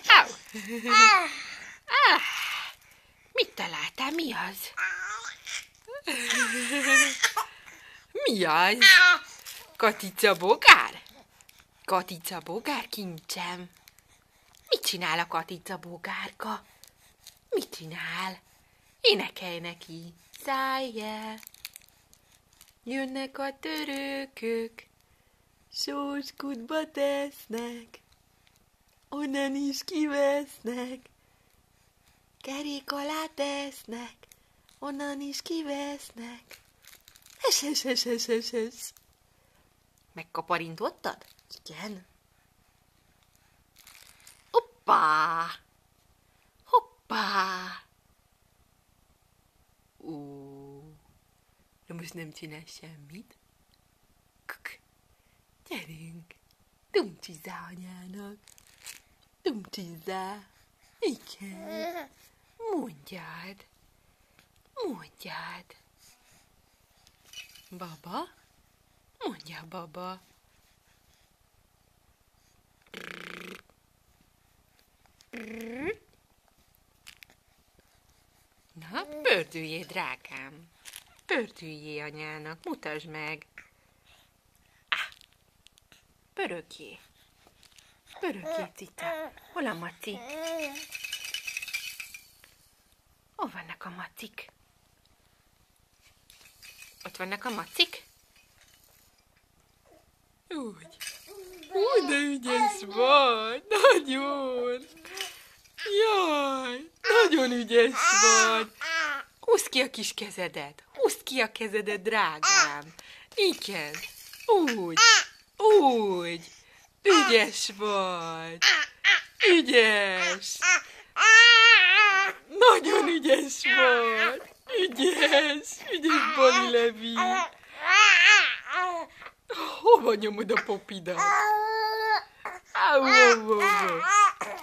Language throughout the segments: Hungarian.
Au. Mit találtál? Mi az? Mi az? Katica bogár? Katica bogár, kincsem? Mit csinál a katica bogárka? Mit csinál? Énekelj neki! Szállj! Jönnek a törőkök, sóskudba tesznek, onnan is kivesznek, kerék alá tesznek, onnan is kivesznek. Hes. Megkaparintottad? Igen. Hoppá! Hoppá! De most nem csinál semmit. Gyerünk! Dumcsizzá anyának! Dumcsizzá! Igen! Mondjad! Mondjad! Baba? Mondja, baba! Na, pördüljé, drágám! Pördüljé anyának, mutasd meg! Pörögjé! Pörögjé, cica! Hol a maci? Hol vannak a macik? Ott vannak a macik? Úgy. De ügyes vagy! Nagyon! Jaj! Nagyon ügyes vagy! Húzd ki a kis kezedet! Húzd ki a kezedet, drágám! Igen! Úgy! Úgy! Ügyes vagy! Ügyes! Nagyon ügyes vagy! Ügyes! Ügyes, Bali Levi! Hova nyomod a popidat?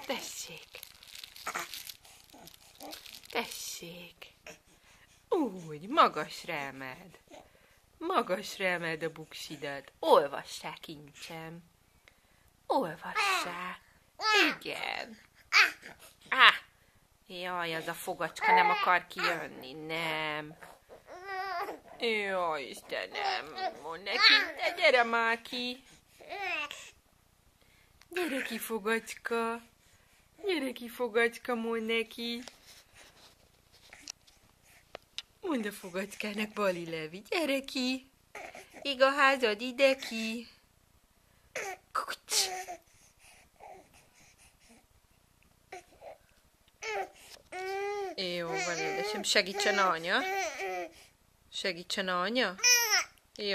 Tessék! Tessék! Úgy, magasra emeld! Magasra emeld a buksidat! Olvassál, kincsem! Olvassál! Igen! Jaj, az a fogacska nem akar kijönni, nem! Jaj, Istenem, mondd neki, de gyere már ki! Gyere ki, fogacska! Gyere ki, fogacska, mondd neki! Mondd a fogacskának, Bali Levi, gyere ki! Ég a házad, ide ki! Kucs! Jó van, édesem, segítsen anya? Segítsen anya? Jó.